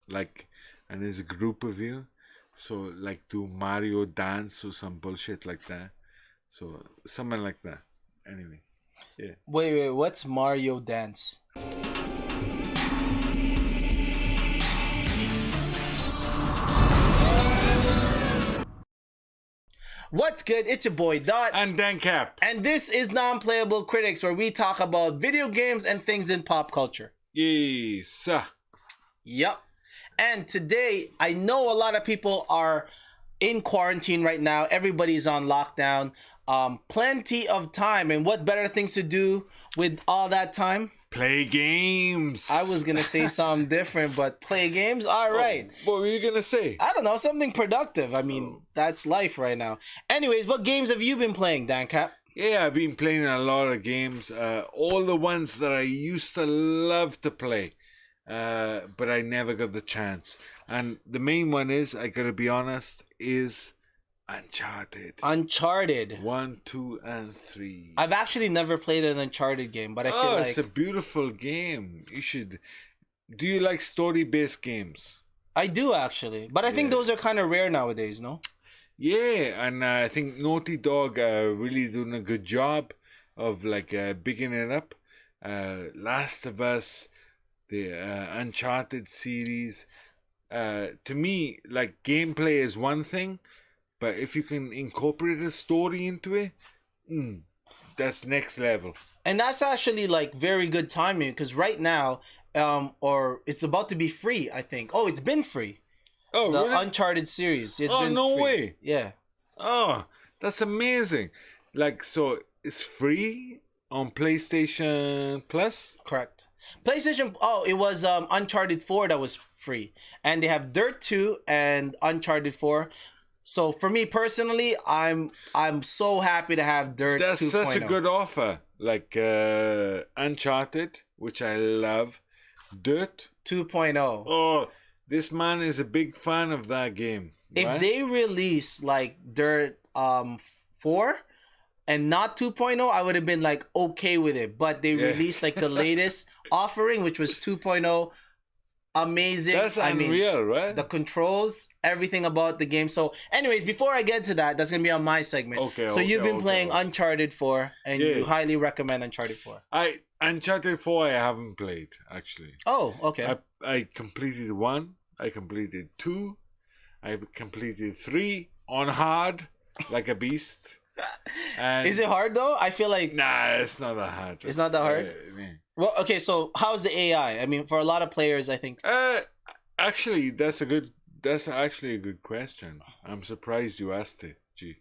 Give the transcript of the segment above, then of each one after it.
like, and there's a group of you, so like do Mario dance or some bullshit like that. So something like that. Anyway, yeah. Wait, what's Mario Dance? What's good? It's your boy Dot. And then Cap. And this is Non-Playable Critics, where we talk about video games and things in pop culture. Yes. Yep. And today, I know a lot of people are in quarantine right now. Everybody's on lockdown. Plenty of time. And what better things to do with all that time? Play games. I was going to say something different, but play games? All right. What were you gonna say? I don't know, something productive. I mean, that's life right now. Anyways, what games have you been playing, Dan Cap? Yeah, I've been playing a lot of games. All the ones that I used to love to play, but I never got the chance. And the main one is, I gotta be honest, is Uncharted. Uncharted. 1, 2, and 3. I've actually never played an Uncharted game, but I feel like It's a beautiful game. You should. Do you like story-based games? I do actually. But I think those are kind of rare nowadays, no? Yeah, and I think Naughty Dog are really doing a good job of like bigging it up. Last of Us, the Uncharted series. To me, like gameplay is one thing, but if you can incorporate a story into it, that's next level. And that's actually like very good timing because right now, or it's about to be free, I think. Oh, it's been free. Oh, The really? Uncharted series. It's Oh, been no free. way. Yeah. Oh, that's amazing. Like, so it's free on PlayStation Plus? Correct. PlayStation. Oh, it was Uncharted 4 that was free, and they have Dirt 2 and Uncharted 4. So for me personally, I'm so happy to have Dirt. That's 2.0. such a good offer. Like Uncharted, which I love. Dirt. 2.0. Oh, this man is a big fan of that game. If right? they release like Dirt 4 and not 2.0, I would have been like okay with it. But they released like the latest offering, which was 2.0. Amazing. That's unreal, right? The controls, everything about the game. So anyways, before I get to that, that's gonna be on my segment. So you've been playing Uncharted 4 and you highly recommend Uncharted 4. Uncharted 4 I haven't played actually. Oh, okay. I completed 1, I completed 2, I completed 3 on hard like a beast. And Is it hard though? I feel like nah, it's not that hard. It's not that hard? Well, okay, so how's the AI? I mean, for a lot of players, I think. Actually, that's actually a good question. I'm surprised you asked it. Gee.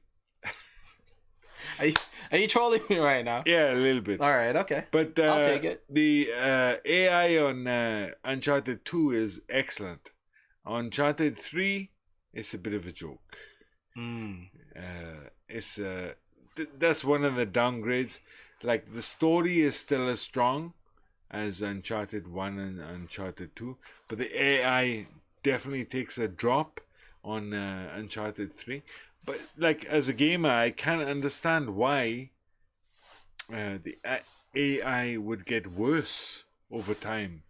Are you trolling me right now? Yeah, a little bit. All right, okay. But I'll take it. The AI on Uncharted 2 is excellent. Uncharted 3 is a bit of a joke. It's that's one of the downgrades. Like the story is still as strong as Uncharted 1 and Uncharted 2, but the AI definitely takes a drop on Uncharted 3. But like as a gamer, I can't understand why the AI would get worse over time.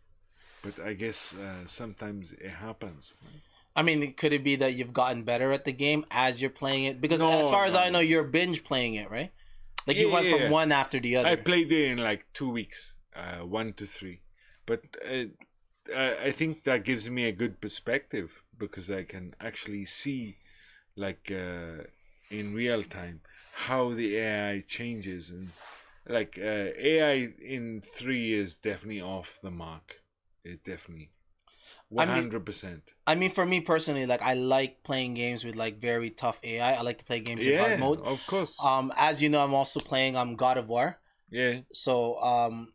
But I guess sometimes it happens. I mean, could it be that you've gotten better at the game as you're playing it? Because as far as I know, you're binge playing it, right? Like you went from one after the other. I played it in like 2 weeks, 1 to 3. But I think that gives me a good perspective because I can actually see, like in real time, how the AI changes. And like AI in 3 is definitely off the mark. It definitely 100%. I mean, for me personally, like I like playing games with like very tough AI. I like to play games in hard mode. Of course. As you know, I'm also playing God of War. Yeah. So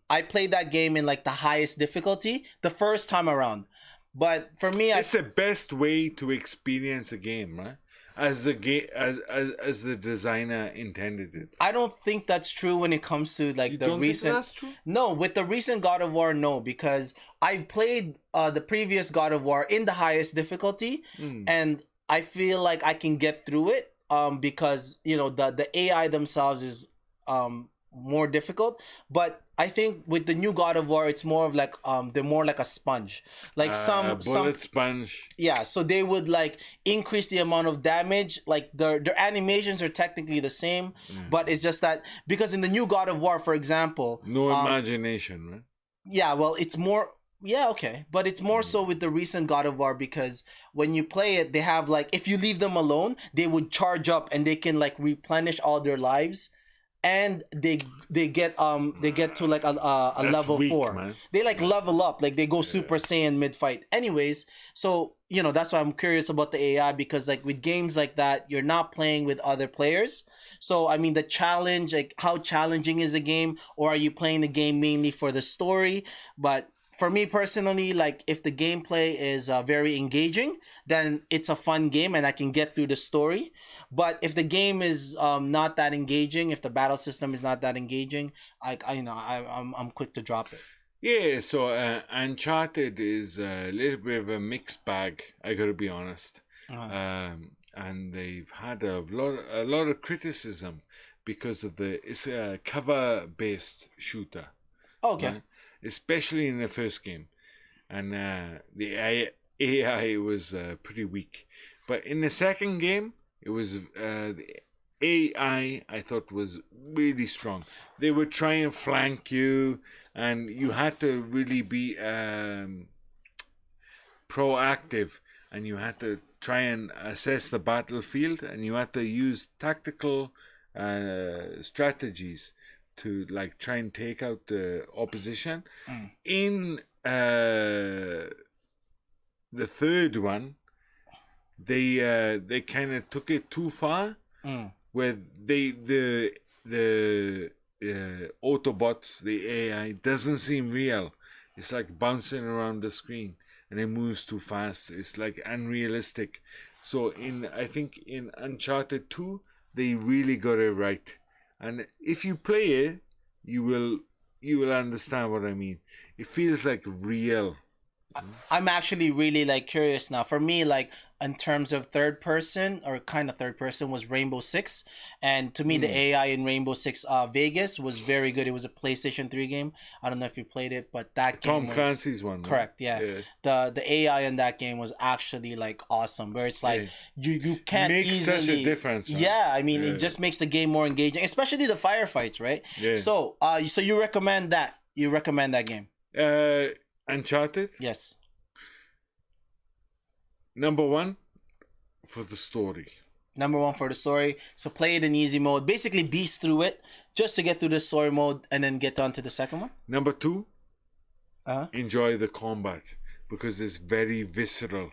I played that game in like the highest difficulty the first time around. But for me, it's the best way to experience a game, right? As the as the designer intended it. I don't think that's true when it comes to like the recent. Think that's true? No, with the recent God of War, no, because I played the previous God of War in the highest difficulty, and I feel like I can get through it. Because you know the AI themselves is more difficult. But I think with the new God of War, it's more of like they're more like a sponge. Like Bullet sponge. yeah, so they would like increase the amount of damage. Like their animations are technically the same, but it's just that because in the new God of War, for example, No imagination, right? yeah, well, it's more. Yeah, okay, but it's more so with the recent God of War because when you play it, they have like if you leave them alone, they would charge up and they can like replenish all their lives, and they get to like a That's level weak, 4. man. They like level up, like they go Super Saiyan mid fight. Anyways, so that's why I'm curious about the AI because like with games like that, you're not playing with other players. So I mean the challenge, like how challenging is the game, or are you playing the game mainly for the story? But for me personally, like if the gameplay is very engaging, then it's a fun game and I can get through the story. But if the game is not that engaging, if the battle system is not that engaging, I'm quick to drop it. Yeah, so Uncharted is a little bit of a mixed bag. I gotta be honest, and they've had a lot of criticism because of it's a cover based shooter. Okay. Right? Especially in the first game, and the AI was pretty weak. But in the second game, it was the AI I thought was really strong. They would try and flank you, and you had to really be proactive, and you had to try and assess the battlefield, and you had to use tactical strategies to like try and take out the opposition. In the third one, they kind of took it too far, where the Autobots, the AI doesn't seem real. It's like bouncing around the screen and it moves too fast. It's like unrealistic. So I think in Uncharted 2, they really got it right. And if you play it, you will understand what I mean. It feels like real. I'm actually really like curious now. For me, like in terms of third person or kind of third person was Rainbow Six, and to me the AI in Rainbow Six Vegas was very good. It was a PlayStation 3 game. I don't know if you played it, but that game Tom Clancy's one. Correct, yeah. The AI in that game was actually like awesome. Where it's like you can't makes easily such a difference. Right? Yeah, I mean it just makes the game more engaging, especially the firefights, right? Yeah. So so you recommend that? You recommend that game? Uncharted? Yes. Number 1 for the story. Number 1 for the story. So play it in easy mode. Basically beast through it just to get through the story mode and then get on to the second one. Number 2, enjoy the combat because it's very visceral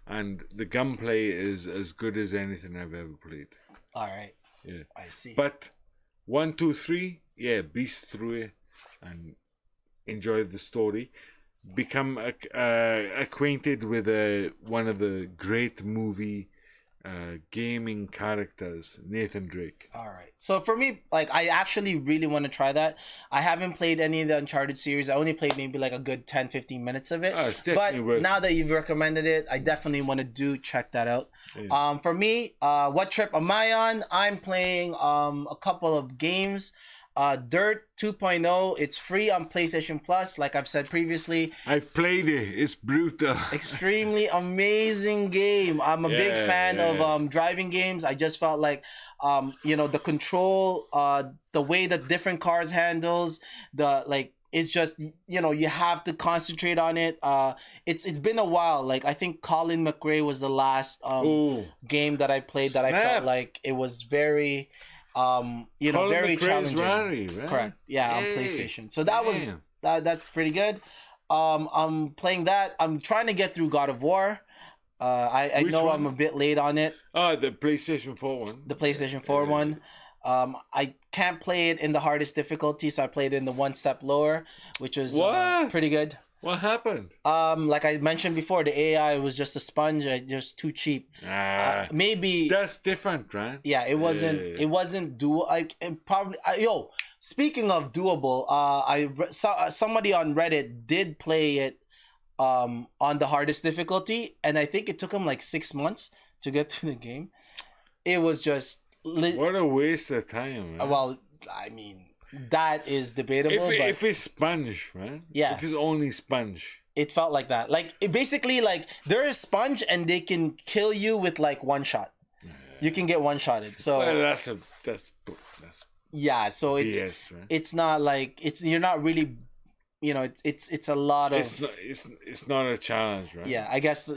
and the gunplay is as good as anything I've ever played. All right. Yeah. I see. But 1, 2, 3, beast through it and enjoy the story. Become acquainted with one of the great movie gaming characters, Nathan Drake. All right. So for me, like I actually really want to try that. I haven't played any of the Uncharted series. I only played maybe like a good 10-15 minutes of it. It's definitely worth now that you've recommended it, I definitely want to check that out. Yeah. For me, what trip am I on? I'm playing a couple of games. Dirt 2.0, it's free on PlayStation Plus, like I've said previously. I've played it. It's brutal. Extremely amazing game. I'm a big fan of driving games. I just felt like the control, the way that different cars handles, it's just you have to concentrate on it. It's been a while. Like I think Colin McRae was the last game that I played that I felt like it was very Colin very McRae's challenging. Rally, right? Correct. Yeah, on PlayStation. So that was that's pretty good. I'm playing that. I'm trying to get through God of War. I know one? I'm a bit late on it. Oh, the PlayStation 4 one. The PlayStation 4 one. I can't play it in the hardest difficulty, so I played it in the one step lower, which was pretty good. What happened? Like I mentioned before, the AI was just a sponge. Just too cheap. Maybe that's different, right? Yeah, it wasn't. It wasn't speaking of doable, somebody on Reddit did play it on the hardest difficulty, and I think it took him like 6 months to get through the game. It was just what a waste of time. Man. Well, I mean, that is debatable. But If it's sponge, right? Yeah. If it's only sponge. it felt like that. Like it basically, like there is sponge, and they can kill you with like one shot. You can get one shotted. So Well, that's yeah, so BS, right? it's not like you're not really, it's a lot of It's not a challenge, right? yeah. I guess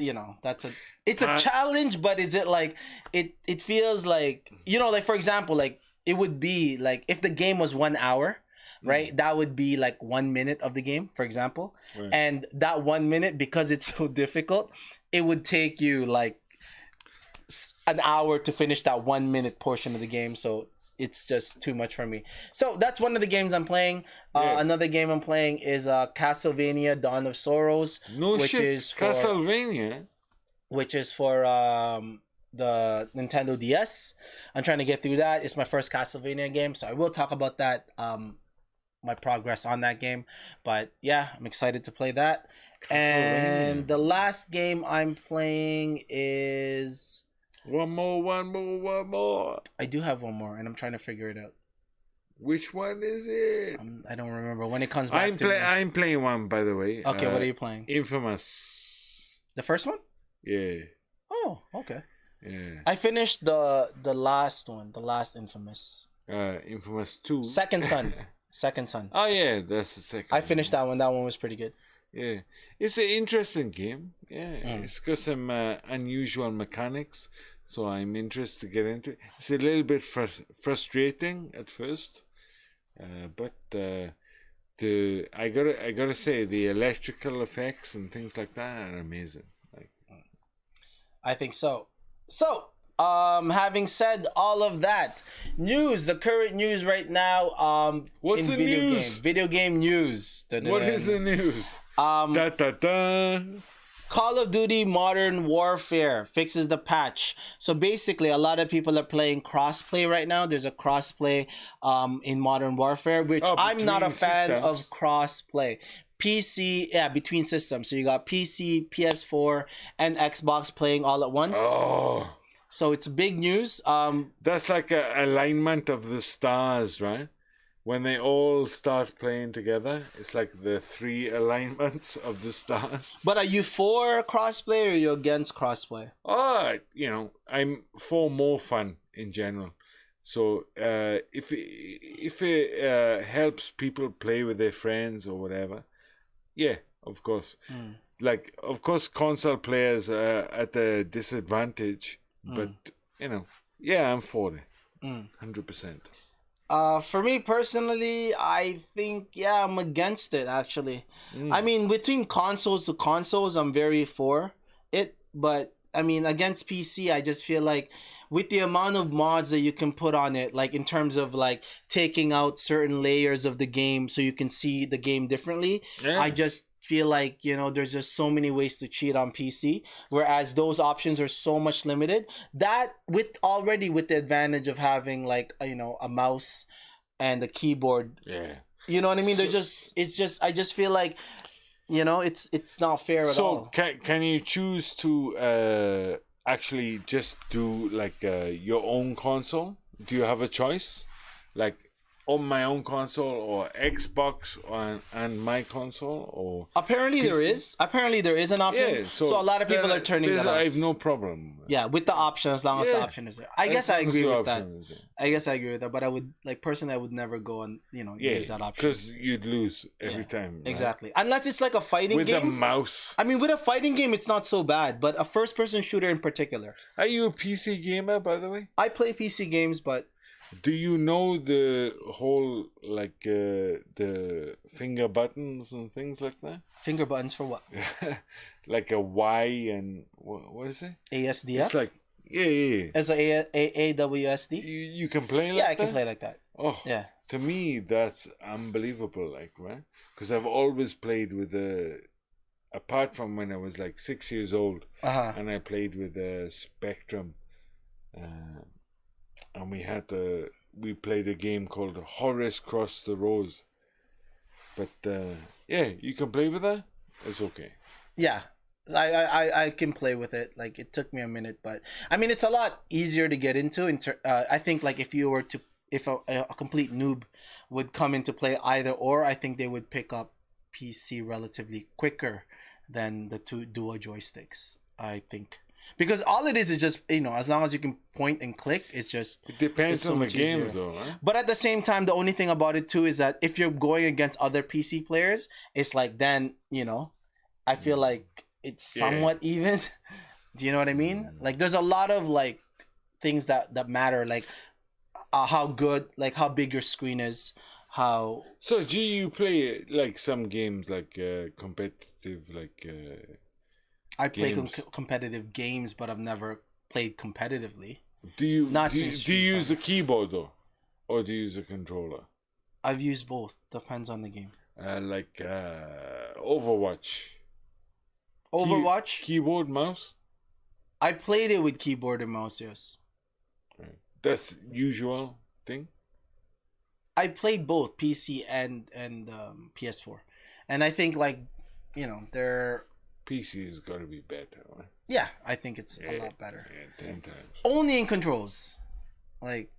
that's it's a challenge, but is it like it feels like like for example, like it would be like if the game was 1 hour. Right, that would be like 1 minute of the game, for example, Right. and that 1 minute, because it's so difficult, it would take you like an hour to finish that 1 minute portion of the game. So it's just too much for me. So that's one of the games I'm playing. Yeah. Another game I'm playing is Castlevania: Dawn of Sorrows, No which shit. is for Castlevania. the Nintendo DS. I'm trying to get through that. It's my first Castlevania game, so I will talk about that. My progress on that game, but yeah, I'm excited to play that. And the last game I'm playing is One more. I do have one more, and I'm trying to figure it out. Which one is it? I don't remember when it comes back to me. I'm playing one, by the way. Okay, what are you playing? Infamous. The first one? Yeah. Oh, okay. Yeah. I finished the last one, the last Infamous. Infamous 2. Second Son. Second Son. Oh yeah, that's the second. I finished that one. That one was pretty good. Yeah, it's an interesting game. Yeah, It's got some unusual mechanics, so I'm interested to get into it. It's a little bit frustrating at first, but I gotta say the electrical effects and things like that are amazing. Like, I think so. So, having said all of that, the current news right now, What's in the news? Video game news. what is the news? Da da da. Call of Duty Modern Warfare fixes the patch. So basically, a lot of people are playing crossplay right now. There's a crossplay in Modern Warfare, which I'm not a between fan systems. of crossplay. PC, yeah, between systems. So you got PC, PS4, and Xbox playing all at once. Oh, So it's big news. that's like a alignment of the stars, right? When they all start playing together, it's like the 3 alignments of the stars. But are you for crossplay or are you against crossplay? I'm for more fun in general. So if it helps people play with their friends or whatever, yeah, of course. Like, of course, console players are at a disadvantage, but yeah, I'm for it, 100%. For me personally, I think I'm against it actually. I mean, between consoles to consoles, I'm very for it, but I mean, against PC, I just feel like with the amount of mods that you can put on it, like in terms of like taking out certain layers of the game so you can see the game differently, Yeah. I just feel like there's just so many ways to cheat on PC, whereas those options are so much limited. That with the advantage of having like a mouse and a keyboard, Yeah. you know what I mean? I just feel like it's not fair at all. So can you choose to actually just do like your own console? Do you have a choice, like on my own console or Xbox and my console or? Apparently there is an option. Yeah, so a lot of people then are turning that I off. have no problem. Yeah, with the option, as long as the Yeah. option is there. I guess As I long as agree the with that. option is there. I guess I agree with that, but I would personally I would never go and use that option. because you'd lose every time. Right? Exactly. Unless it's like a fighting With a game. mouse. I mean, with a fighting game, it's not so bad, but a first-person shooter in particular. Are you a PC gamer, by the way? I play PC games, but Do you know the whole like the finger buttons and things like that? finger buttons for what? Like a Y and what is it? ASDF? It's like yeah. As a AWSD? You can play like Yeah, I that? can play like that. Oh, Yeah. To me, that's unbelievable. Like, right? Because I've always played with apart from when I was like 6 years old, Uh-huh. and I played with the Spectrum, and we played a game called Horace Cross the Rose. But yeah, you can play with that. It's okay. Yeah. I can play with it. Like it took me a minute, but I mean it's a lot easier to get into. I think like if you were to if a complete noob would come into play either or, I think they would pick up PC relatively quicker than the two dual joysticks. I think because all it is just as long as you can point and click, it's just It depends it's so on the much games, easier. though, right? But at the same time, the only thing about it too is that if you're going against other PC players, it's like then I feel like it's Yeah. somewhat even. Do you know what I mean? Like there's a lot of like things that matter, like how good, like how big your screen is, how So, do you play like some games like competitive, like I play games? competitive games, but I've never played competitively. Do you Not do, since do you Street use a keyboard though, or do you use a controller? I've used both. Depends on the game. Like Overwatch. Overwatch. Keyboard, mouse. I played it with keyboard and mouse. Yes, Right. That's usual thing. I played both PC and PS4, and I think like they're PC has got to be better, right? yeah. I think it's a lot better. Yeah, 10 times. Only in controls, like,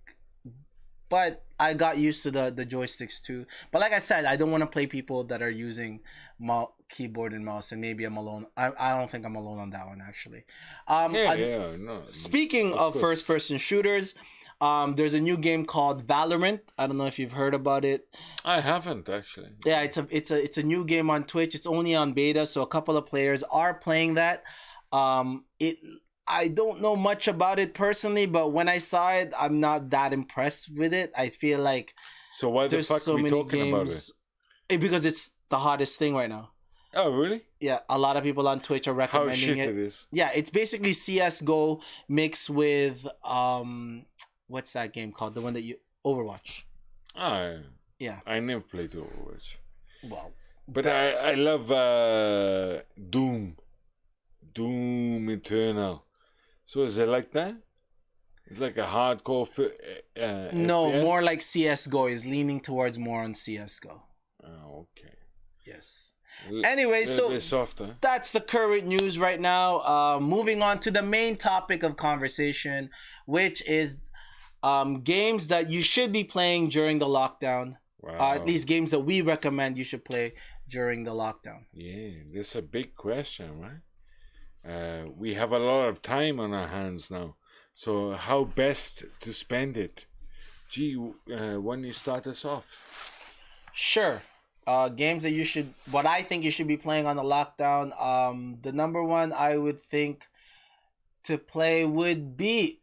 but I got used to the joysticks too. But like I said, I don't want to play people that are using keyboard and mouse, and maybe I'm alone. I don't think I'm alone on that one actually. No. Speaking of course. first-person shooters, there's a new game called Valorant. I don't know if you've heard about it. I haven't actually. Yeah, it's a new game on Twitch. It's only on beta, so a couple of players are playing that. I don't know much about it personally, but when I saw it, I'm not that impressed with it. I feel like So why the there's fuck so we many talking about it? games because it's the hottest thing right now. Oh, really? Yeah, a lot of people on Twitch are How recommending shit it. it is. Yeah, it's basically CS:GO mixed with what's that game called? The one that you Overwatch. Ah, Yeah. I never played Overwatch, Well, but I love Doom Eternal. So is it like that? It's like a hardcore. no, FPS? more like CS:GO is leaning towards more on CS:GO. Oh, okay. Yes. Anyway, Little so bit softer. that's the current news right now. Moving on to the main topic of conversation, which is games that you should be playing during the lockdown. Wow. At least games that we recommend you should play during the lockdown. Yeah, that's a big question, right? We have a lot of time on our hands now. So how best to spend it? Gee, when you start us off? Sure. Games that what I think you should be playing on the lockdown. The number one I would think to play would be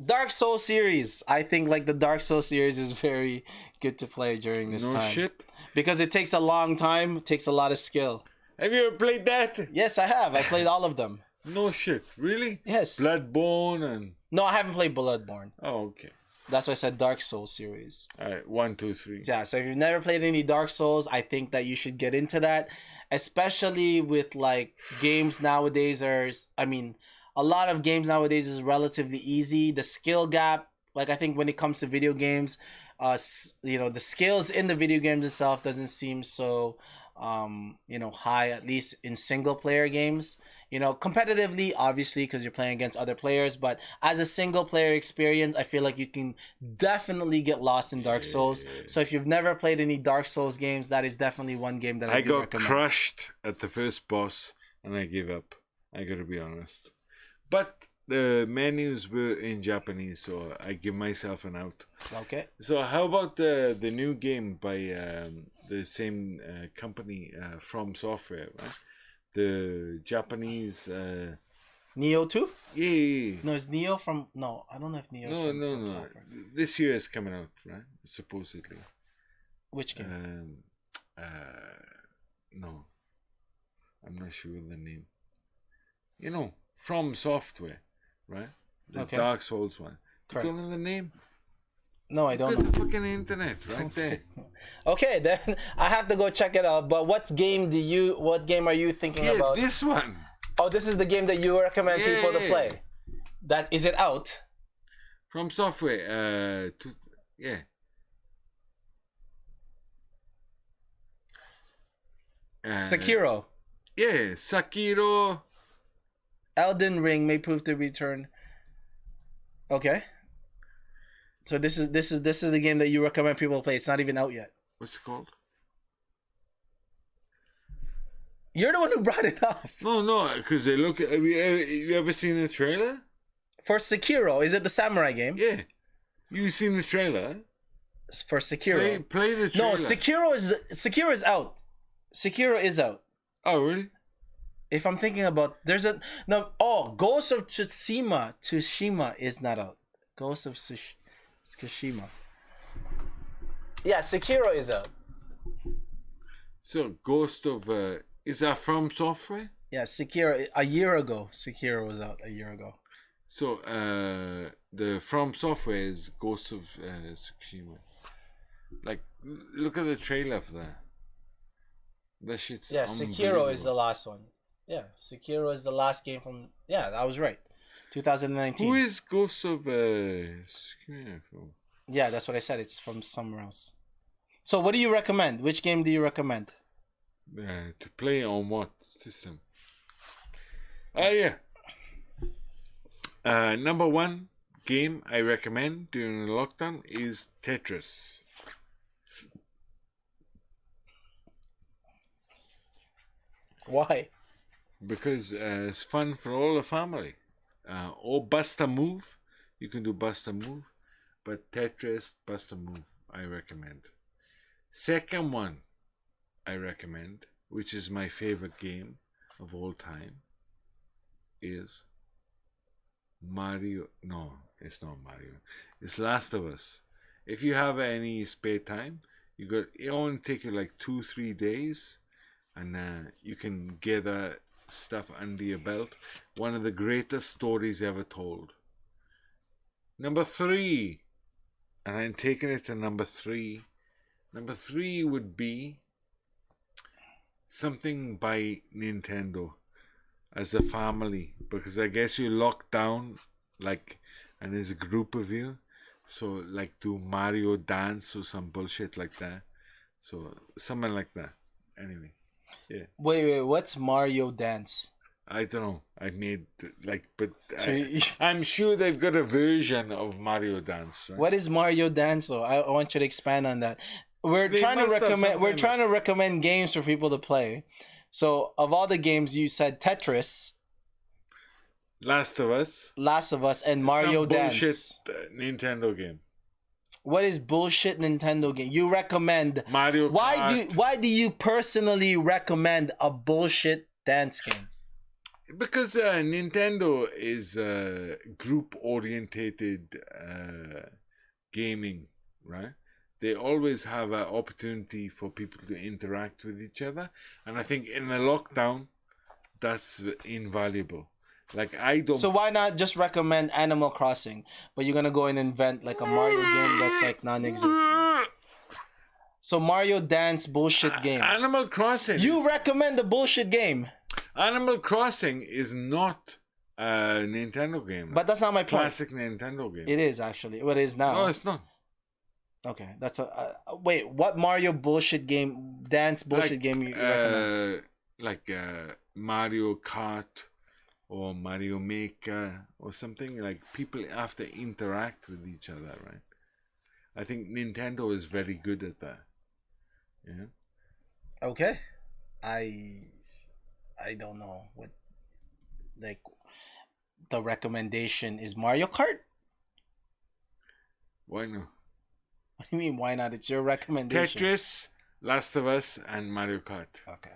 Dark Souls series. I think like the Dark Souls series is very good to play during this No time. shit. Because it takes a long time, it takes a lot of skill. Have you ever played that? Yes, I have. I played all of them. No shit. Really? Yes. Bloodborne and No, I haven't played Bloodborne. oh, okay. That's why I said Dark Souls series. All right, 1, 2, 3. Yeah, so if you've never played any Dark Souls, I think that you should get into that, especially with like games nowadays a lot of games nowadays is relatively easy. The skill gap, like I think when it comes to video games, the skills in the video games itself doesn't seem so high, at least in single player games. Competitively, obviously, because you're playing against other players, but as a single player experience, I feel like you can definitely get lost in Dark Souls. So if you've never played any Dark Souls games, that is definitely one game that I do got recommend. crushed at the first boss and I gave up. I gotta be honest. But the menus were in Japanese, so I give myself an out. Okay. So how about the new game by the same company, From Software, right? The Japanese. Neo 2? Yeah. No, it's Neo from. No, I don't know if Neo's No, from no, no. Software. This year is coming out, right? Supposedly. Which game? No. I'm not sure the name. From Software, right? The Okay. Dark Souls one. Correct. You don't know the name? No, I don't Look at know. the fucking internet right there. Okay, then I have to go check it out. But what game are you thinking Yeah, about? this one. Oh, this is the game that you recommend people to Yeah. play. That is it out? From Software. Yeah. Sekiro. Yeah, Sekiro. Elden Ring may prove to return. Okay. So this is the game that you recommend people play. It's not even out yet. What's it called? You're the one who brought it up. No, because they look. Have you ever seen the trailer? For Sekiro, is it the samurai game? Yeah, you seen the trailer? It's for Sekiro. Play the trailer. No, Sekiro is out. Sekiro is out. Oh really? If I'm thinking about, Ghost of Tsushima is not out. Ghost of Tsushima. Yeah, Sekiro is out. So Ghost of is that from Software? Yeah, Sekiro a year ago. Sekiro was out a year ago. So the From Software is Ghost of Tsushima. Like, look at the trailer for that. That shit's Sekiro is the last one. Yeah, Sekiro is the last game from. Yeah, I was right. 2019. Who is Ghost of Tsushima from? Yeah, that's what I said. It's from somewhere else. So, what do you recommend? Which game do you recommend? To play on what system? Yeah. Number one game I recommend during the lockdown is Tetris. Why? Because it's fun for all the family. Or Bust a Move. You can do Bust a Move. But Tetris, Bust a Move, I recommend. Second one I recommend, which is my favorite game of all time, is Mario. No, it's not Mario. It's Last of Us. If you have any spare time, it only take you like 2-3 days, and you can get that stuff under your belt. One of the greatest stories ever told. Number 3, and I'm taking it to number 3. Number 3 would be something by Nintendo as a family, because I guess you're locked down, like, and there's a group of you, so like do Mario Dance or some bullshit like that. So something like that. Anyway, yeah. Wait, what's Mario Dance? I don't know. I made but So I'm sure they've got a version of Mario Dance. Right? What is Mario Dance though? I want you to expand on that. We're They trying to must have recommend. We're something trying to recommend games for people to play. So, of all the games, you said Tetris, Last of Us, Last of Us, and Mario some bullshit Dance. Nintendo game. What is bullshit Nintendo game? You recommend Mario Kart. Why do you personally recommend a bullshit dance game? Because Nintendo is group orientated gaming, right? They always have an opportunity for people to interact with each other, and I think in a lockdown, that's invaluable. Like, I don't. So why not just recommend Animal Crossing? But you're gonna go and invent like a Mario game that's like non-existent. So Mario Dance bullshit game. Animal Crossing. You recommend the bullshit game. Animal Crossing is not a Nintendo game. But that's not my point. Classic Nintendo game. It is actually. What it is now. No, it's not. Okay, that's a wait. What Mario bullshit game, dance bullshit game you recommend? Like Mario Kart or Mario Maker or something. Like, people have to interact with each other, right? I think Nintendo is very good at that. Yeah. Okay, I don't know what, like, the recommendation is Mario Kart. Why not? What do you mean? Why not? It's your recommendation. Tetris, Last of Us, and Mario Kart. Okay.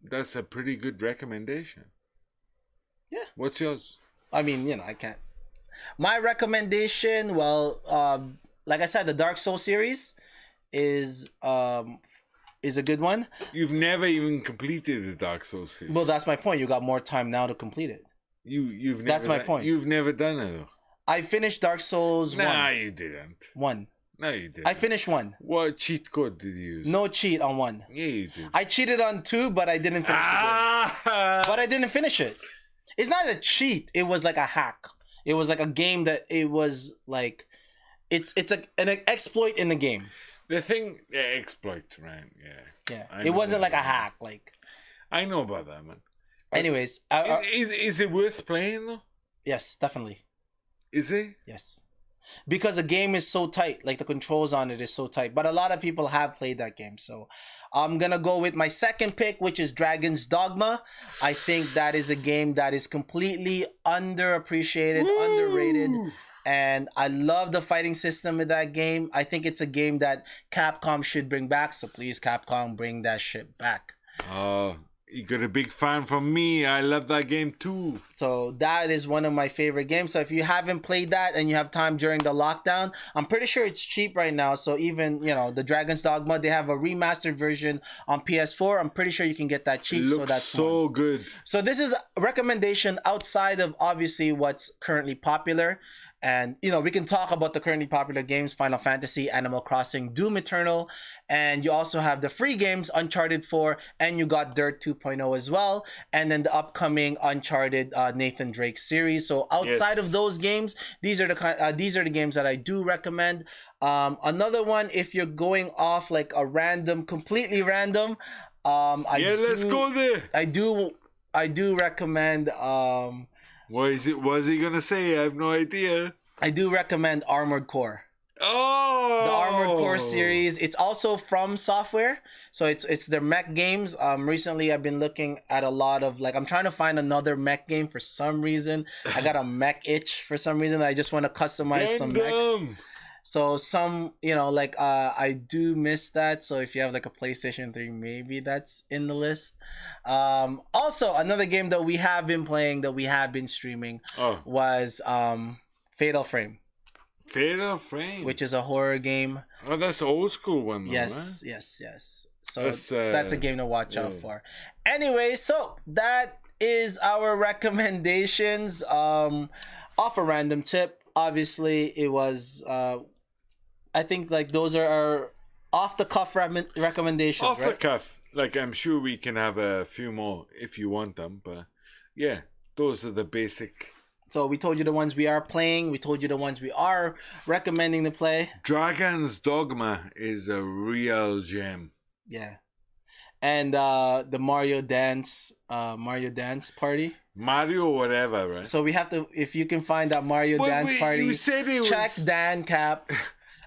That's a pretty good recommendation. Yeah. What's yours? I mean, I can't. My recommendation, well, like I said, the Dark Souls series is a good one. You've never even completed the Dark Souls series. Well, that's my point. You got more time now to complete it. You've never. That's my point. You've never done it though. I finished Dark Souls 1. Nah, you didn't. 1. No, you didn't. I finished 1. What cheat code did you use? No cheat on 1. Yeah, you did. I cheated on 2, but I didn't finish it. But I didn't finish it. It's not a cheat. It was like a hack. It was like a game that it was like, it's an exploit in the game. The thing, exploit, right? Yeah. Yeah. It wasn't like a hack. Like. I know about that, man. Anyways, Is it worth playing though? yes, definitely. Is it? Yes. because the game is so tight. Like the controls on it is so tight. But a lot of people have played that game, so I'm gonna go with my second pick, which is Dragon's Dogma. I think that is a game that is completely underappreciated, underrated. And I love the fighting system in that game. I think it's a game that Capcom should bring back. So please, Capcom, bring that shit back. You got a big fan from me. I love that game too. So that is one of my favorite games. So if you haven't played that and you have time during the lockdown, I'm pretty sure it's cheap right now. So even, the Dragon's Dogma, they have a remastered version on PS4. I'm pretty sure you can get that cheap. Looks so that's so good. So this is a recommendation outside of obviously what's currently popular. And, we can talk about the currently popular games, Final Fantasy, Animal Crossing, Doom Eternal. And you also have the free games, Uncharted 4, and you got Dirt 2.0 as well. And then the upcoming Uncharted Nathan Drake series. So outside of those games, these are the games that I do recommend. Another one, if you're going off like a completely random. Let's go there. I do recommend. What is he gonna say? I have no idea. I do recommend Armored Core. Oh, The Armored Core series. It's also from Software, so it's their mech games. Recently I've been looking at a lot of I'm trying to find another mech game for some reason. I got a mech itch for some reason. I just want to customize some mechs. So some, I do miss that. So if you have like a PlayStation 3, maybe that's in the list. Also, another game that we have been playing, that we have been streaming, was Fatal Frame. Fatal Frame, which is a horror game. Oh, that's the old school one, though, yes, right? yes. So that's a game to watch out for. Anyway, so that is our recommendations. Off a random tip, obviously it was. I think those are our off the cuff recommendations. Off the cuff, I'm sure we can have a few more if you want them, but yeah, those are the basic. So we told you the ones we are playing. We told you the ones we are recommending to play. Dragon's Dogma is a real gem. Yeah, and the Mario Dance Party. Mario whatever, right? So we have to, if you can find that Mario Dance Party, you said it check was... Dan Cap.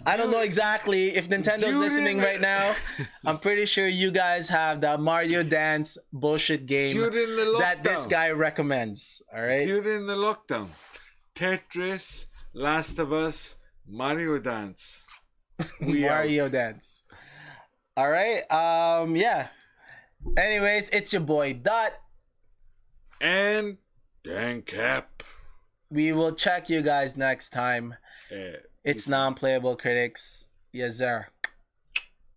I don't know exactly if Nintendo's listening right now. I'm pretty sure you guys have the Mario Dance bullshit game that this guy recommends. All right. During the lockdown, Tetris, Last of Us, Mario Dance. Mario Dance. All right. Yeah. Anyways, it's your boy Dot and Dan Cap. We will check you guys next time. It's Non-Playable Critics. Yes, sir.